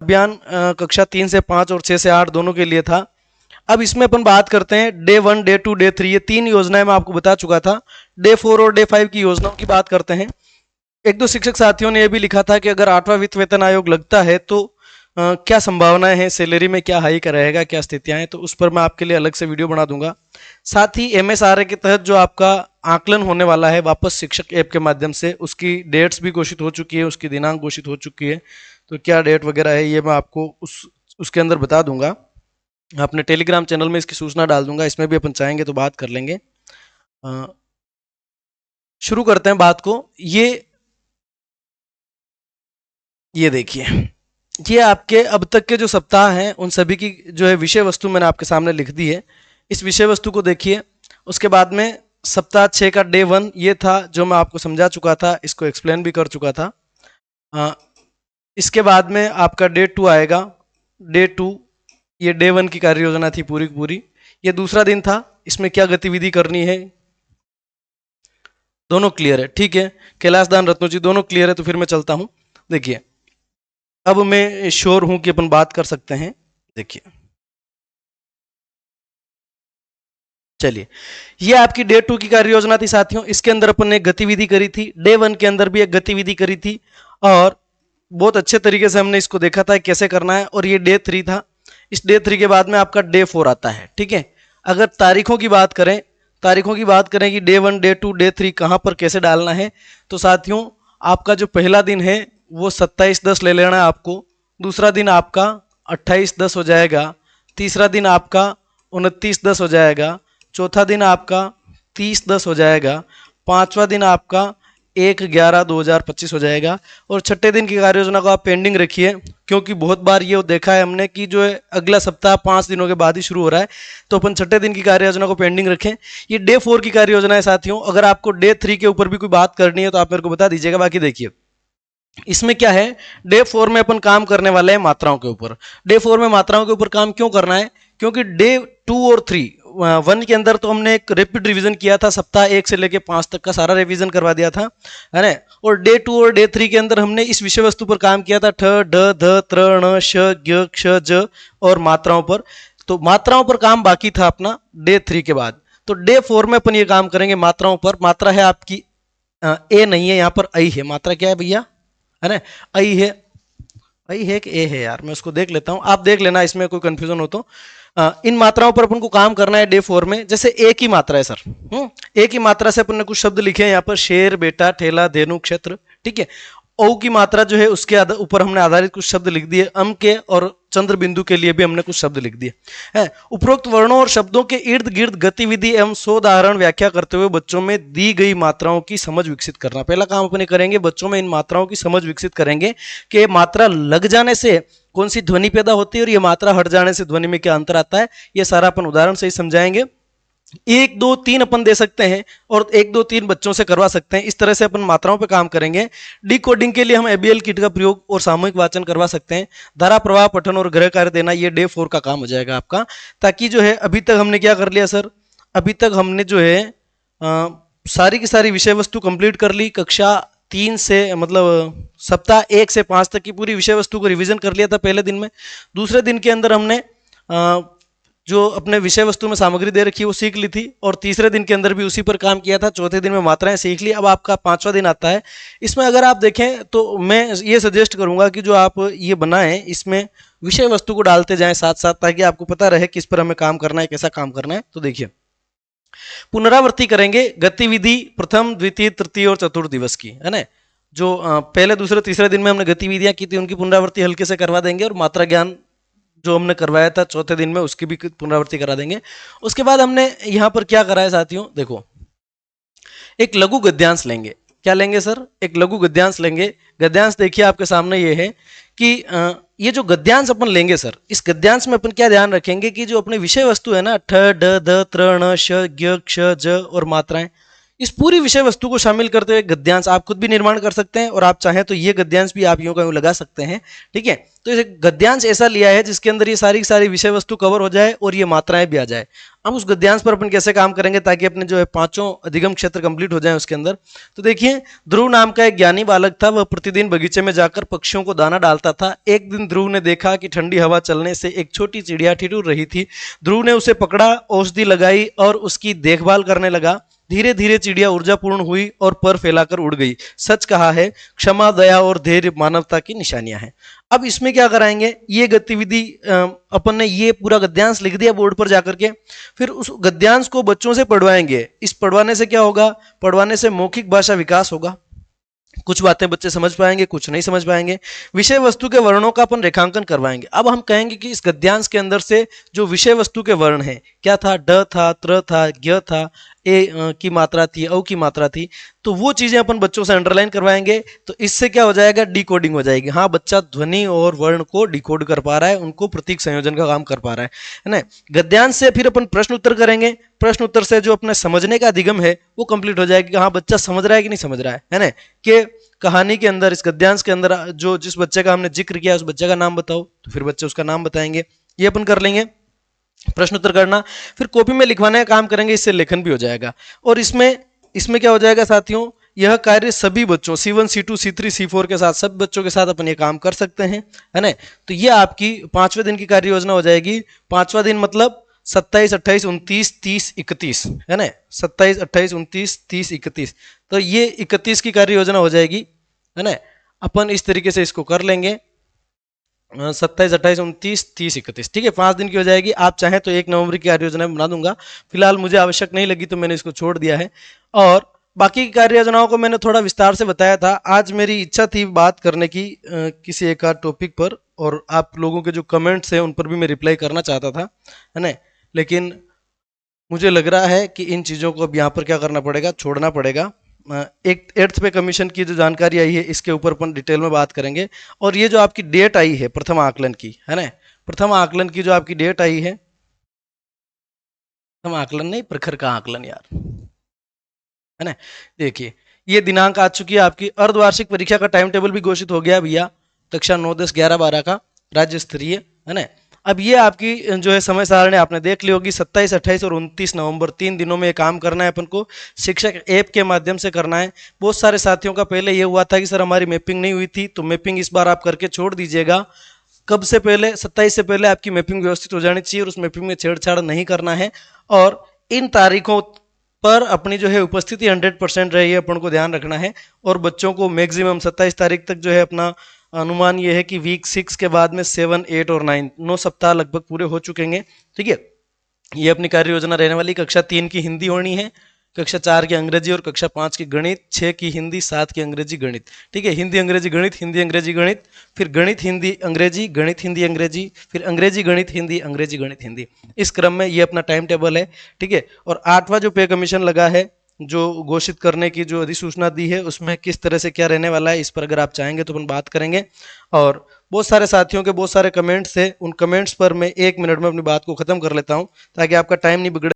अभियान कक्षा 3 से 5 और 6 से 8 दोनों के लिए था। अब इसमें अपन बात करते हैं डे 1, डे 2, डे 3, ये 3 योजनाएं मैं आपको बता चुका था। डे 4 और डे 5 की योजनाओं की बात करते हैं। एक दो शिक्षक साथियों ने यह भी लिखा था कि अगर 8वां वित्त वेतन आयोग लगता है तो क्या संभावनाएं हैं, सैलरी में क्या हाइक रहेगा, क्या स्थितियां हैं, तो उस पर मैं आपके लिए अलग से वीडियो बना दूंगा। साथ ही MSRA के तहत जो आपका आकलन होने वाला है वापस शिक्षक ऐप के माध्यम से, उसकी डेट्स भी घोषित हो चुकी है, उसकी दिनांक घोषित हो चुकी है, तो क्या डेट वगैरह है ये मैं आपको उसके अंदर बता दूंगा। अपने टेलीग्राम चैनल में इसकी सूचना डाल दूंगा, इसमें भी अपन चाहेंगे तो बात कर लेंगे। शुरू करते हैं बात को। ये देखिए, ये आपके अब तक के जो सप्ताह हैं उन सभी की जो है विषय वस्तु मैंने आपके सामने लिख दी है। इस विषय वस्तु को देखिए। उसके बाद में सप्ताह 6 का डे 1 ये था जो मैं आपको समझा चुका था, इसको एक्सप्लेन भी कर चुका था। इसके बाद में आपका डे 2 आएगा। डे 2 ये डे 1 की कार्य योजना थी पूरी की पूरी। ये दूसरा दिन था, इसमें क्या गतिविधि करनी है दोनों क्लियर है, ठीक है। कैलाश दान रत्नो जी दोनों क्लियर है, तो फिर मैं चलता हूं। देखिए, अब मैं श्योर हूं कि अपन बात कर सकते हैं। देखिए, चलिए, ये आपकी डे 2 की कार्य योजना थी साथियों। इसके अंदर अपन ने एक गतिविधि करी थी, डे 1 के अंदर भी एक गतिविधि करी थी और बहुत अच्छे तरीके से हमने इसको देखा था कैसे करना है। और ये डे 3 था। इस डे 3 के बाद में आपका डे 4 आता है, ठीक है। अगर तारीखों की बात करें कि डे 1, डे 2, डे 3 कहां पर कैसे डालना है, तो साथियों आपका जो पहला दिन है वो 27/10 ले लेना है आपको। दूसरा दिन आपका 28/10 हो जाएगा। तीसरा दिन आपका 29/10 हो जाएगा। चौथा दिन आपका 30/10 हो जाएगा। पांचवा दिन आपका 1/11/2025 हो जाएगा। और छठे दिन की कार्य योजना को आप पेंडिंग रखिए, क्योंकि बहुत बार ये देखा है हमने कि जो है अगला सप्ताह 5 दिनों के बाद ही शुरू हो रहा है, तो अपन छठे दिन की कार्य योजना को पेंडिंग रखें। ये डे 4 की कार्य योजना है साथियों। अगर आपको डे 3 के ऊपर भी कोई बात करनी है तो आप मेरे को बता दीजिएगा। बाकी देखिए, इसमें क्या है, डे 4 में अपन काम करने वाले हैं मात्राओं के ऊपर। डे 4 में मात्राओं के ऊपर काम क्यों करना है, क्योंकि डे 2 और 3 1 के अंदर तो हमने एक रैपिड रिवीजन किया था, सप्ताह 1 से लेके 5 तक का सारा रिवीजन करवा दिया था, है ना। और डे 2 और डे 3 के अंदर हमने इस विषय वस्तु पर काम किया था, ठ ढ ध त्र ण श ज्ञ क्ष ज और मात्राओं पर। तो मात्राओं पर काम बाकी था अपना डे 3 के बाद। तो डे 4 में अपन ये काम करेंगे मात्राओं पर। मात्रा है आपकी ए नहीं है, यहाँ पर आई है। मात्रा क्या है भैया, है ना, आई है। आई है कि ए है यार, मैं उसको देख लेता हूं, आप देख लेना इसमें कोई कंफ्यूजन हो तो। इन मात्राओं पर अपन को काम करना है डे 4 में। जैसे ए की मात्रा है सर, ए की मात्रा से अपन ने कुछ शब्द लिखे हैं यहाँ पर, शेर, बेटा, ठेला, धेनु, क्षेत्र, ठीक है। ओ की मात्रा जो है उसके ऊपर हमने आधारित कुछ शब्द लिख दिए। अम के और चंद्र बिंदु के लिए भी हमने कुछ शब्द लिख दिए हैं। उपरोक्त वर्णों और शब्दों के इर्द गिर्द गतिविधि एवं सोदाहरण व्याख्या करते हुए बच्चों में दी गई मात्राओं की समझ विकसित करना। पहला काम अपने करेंगे, बच्चों में इन मात्राओं की समझ विकसित करेंगे कि मात्रा लग जाने से कौन सी ध्वनि पैदा होती है और ये मात्रा हट जाने से ध्वनि में क्या अंतर आता है, ये सारा अपन उदाहरण से ही समझाएंगे। 1, 2, 3 अपन दे सकते हैं और 1, 2, 3 बच्चों से करवा सकते हैं। इस तरह से अपन मात्राओं पे काम करेंगे। डिकोडिंग के लिए हम ABL किट का प्रयोग और सामूहिक वाचन करवा सकते हैं। धारा प्रवाह पठन और गृह कार्य देना, ये डे 4 का काम हो जाएगा आपका। ताकि जो है अभी तक हमने क्या कर लिया सर, अभी तक हमने जो है सारी की सारी विषय वस्तु कंप्लीट कर ली। कक्षा 3 से मतलब सप्ताह 1 से 5 तक की पूरी विषय वस्तु को रिवीजन कर लिया था पहले दिन में। दूसरे दिन के अंदर हमने जो अपने विषय वस्तु में सामग्री दे रखी है वो सीख ली थी और तीसरे दिन के अंदर भी उसी पर काम किया था। चौथे दिन में मात्राएं सीख ली। अब आपका 5वां दिन आता है। इसमें अगर आप देखें तो मैं ये सजेस्ट करूंगा कि जो आप ये बनाएं इसमें विषय वस्तु को डालते जाएं साथ साथ, ताकि आपको पता रहे किस पर हमें काम करना है, कैसा काम करना है। तो देखिए, पुनरावृत्ति करेंगे गतिविधि प्रथम, द्वितीय, तृतीय और चतुर्थ दिवस की, है ना। जो पहले, दूसरे, तीसरे दिन में हमने गतिविधियां की थी उनकी पुनरावृत्ति हल्के से करवा देंगे और मात्रा ज्ञान जो हमने करवाया था चौथे दिन में उसकी भी पुनरावृत्ति करा देंगे। उसके बाद हमने यहां पर क्या करा है साथियों, देखो, एक लघु गद्यांश लेंगे। क्या लेंगे सर, एक लघु गद्यांश लेंगे। गद्यांश देखिए आपके सामने ये है कि ये जो गद्यांश अपन लेंगे सर, इस गद्यांश में अपन क्या ध्यान रखेंगे कि जो अपने विषय वस्तु है ना, ठ ड ध त्र ण श ज्ञ क्ष ज और मात्राएं, इस पूरी विषय वस्तु को शामिल करते हुए गद्यांश आप खुद भी निर्माण कर सकते हैं, और आप चाहें तो ये गद्यांश भी आप यूं का यूं लगा सकते हैं। ठीक है, तो इसे गद्यांश ऐसा लिया है जिसके अंदर ये सारी की सारी विषय वस्तु कवर हो जाए और ये मात्राएं भी आ जाए। अब उस गद्यांश पर अपन कैसे काम करेंगे ताकि अपने जो है पांचों अधिगम क्षेत्र कंप्लीट हो जाए उसके अंदर। तो देखिए, ध्रुव नाम का एक ज्ञानी बालक था, वह प्रतिदिन बगीचे में जाकर पक्षियों को दाना डालता था। एक दिन ध्रुव ने देखा कि ठंडी हवा चलने से एक छोटी चिड़िया ठिठुर रही थी। ध्रुव ने उसे पकड़ा, औषधि लगाई और उसकी देखभाल करने लगा। धीरे धीरे चिड़िया ऊर्जापूर्ण हुई और पर फैलाकर उड़ गई। सच कहा है, क्षमा, दया और धैर्य मानवता की निशानियां हैं। अब इसमें क्या कराएंगे, ये गतिविधि अपन ने ये पूरा गद्यांश लिख दिया बोर्ड पर जाकर के, फिर उस गद्यांश को बच्चों से पढ़वाएंगे। इस पढ़वाने से क्या होगा, पढ़वाने से मौखिक भाषा विकास होगा। कुछ बातें बच्चे समझ पाएंगे, कुछ नहीं समझ पाएंगे। विषय वस्तु के वर्णों का अपन रेखांकन करवाएंगे। अब हम कहेंगे कि इस गद्यांश के अंदर से जो विषय वस्तु के वर्ण हैं, क्या था, ड था, त्र था, ज्ञ था, की मात्रा थी, औ की मात्रा थी, तो वो चीजें अपन बच्चों से अंडरलाइन करवाएंगे। तो इससे क्या हो जाएगा, डिकोडिंग हो जाएगी। हाँ, बच्चा ध्वनि और वर्ण को डिकोड कर पा रहा है, उनको प्रतीक संयोजन का काम कर पा रहा है ना। गद्यांश से फिर अपन प्रश्न उत्तर करेंगे। प्रश्न उत्तर से जो अपने समझने का अधिगम है वो कंप्लीट हो जाएगा कि हाँ बच्चा समझ रहा है कि नहीं समझ रहा है ना। कि कहानी के अंदर, इस गद्यांश के अंदर जो जिस बच्चे का हमने जिक्र किया उस बच्चे का नाम बताओ, तो फिर बच्चे उसका नाम बताएंगे। ये अपन कर लेंगे। प्रश्न उत्तर करना, फिर कॉपी में लिखवाने का काम करेंगे, इससे लेखन भी हो जाएगा। और इसमें क्या हो जाएगा साथियों, यह कार्य सभी बच्चों C1 C2 C3 C4 के साथ, सभी बच्चों के साथ अपन ये काम कर सकते हैं, है ना। तो ये आपकी 5वें दिन की कार्य योजना हो जाएगी। 5वां दिन मतलब 27, 28, 29, 30, 31, है ना। 27, 28, 29, 30, 31, तो ये 31 की कार्य योजना हो जाएगी, है ना। अपन इस तरीके से इसको कर लेंगे, 27, 28, 29, 30, 31। ठीक है, 5 दिन की हो जाएगी। आप चाहें तो 1 नवंबर की कार्य योजना बना दूंगा, फिलहाल मुझे आवश्यक नहीं लगी तो मैंने इसको छोड़ दिया है। और बाकी की कार्य योजनाओं को मैंने थोड़ा विस्तार से बताया था। आज मेरी इच्छा थी बात करने की किसी एक आध टॉपिक पर, और आप लोगों के जो कमेंट्स हैं उन पर भी मैं रिप्लाई करना चाहता था, है ना। लेकिन मुझे लग रहा है कि इन चीज़ों को अब यहाँ पर क्या करना पड़ेगा, छोड़ना पड़ेगा। एक 8th पे कमीशन की जो जानकारी आई है इसके ऊपर अपन डिटेल में बात करेंगे। और ये जो आपकी डेट आई है प्रथम आकलन की, है ना, प्रथम आकलन की जो आपकी डेट आई है, प्रथम आकलन नहीं, प्रखर का आकलन यार, है ना। देखिए, ये दिनांक आ चुकी है। आपकी अर्धवार्षिक परीक्षा का टाइम टेबल भी घोषित हो गया भैया, कक्षा 9, 10, 11, 12 का राज्य स्तरीय, है ना। अब ये आपकी जो है समय सारणी आपने देख ली होगी। 27, 28 और 29 नवंबर 3 दिनों में ये काम करना है अपन को। शिक्षक ऐप के माध्यम से करना है। बहुत सारे साथियों का पहले ये हुआ था कि सर हमारी मैपिंग नहीं हुई थी, तो मैपिंग इस बार आप करके छोड़ दीजिएगा। कब से पहले, 27 से पहले आपकी मैपिंग व्यवस्थित हो जानी चाहिए और उस मैपिंग में छेड़छाड़ नहीं करना है। और इन तारीखों पर अपनी जो है उपस्थिति 100% रही है, अपन को ध्यान रखना है। और बच्चों को मैक्सिमम 27 तारीख तक जो है अपना अनुमान ये है कि वीक 6 के बाद में 7, 8 और 9 सप्ताह लगभग पूरे हो चुकेंगे। ठीक है, ये अपनी कार्य योजना रहने वाली। कक्षा 3 की हिंदी होनी है, कक्षा 4 की अंग्रेजी और कक्षा 5 की गणित, 6 की हिंदी, 7 की अंग्रेजी गणित। ठीक है, हिंदी अंग्रेजी गणित, हिंदी अंग्रेजी गणित, फिर गणित हिंदी अंग्रेजी, गणित हिंदी अंग्रेजी, फिर अंग्रेजी गणित हिंदी, अंग्रेजी गणित हिंदी। इस क्रम में ये अपना टाइम टेबल है। ठीक है, और 8वां जो पे कमीशन लगा है, जो घोषित करने की जो अधिसूचना दी है, उसमें किस तरह से क्या रहने वाला है, इस पर अगर आप चाहेंगे तो अपन बात करेंगे। और बहुत सारे साथियों के बहुत सारे कमेंट्स थे, उन कमेंट्स पर मैं 1 मिनट में अपनी बात को खत्म कर लेता हूं ताकि आपका टाइम नहीं बिगड़े।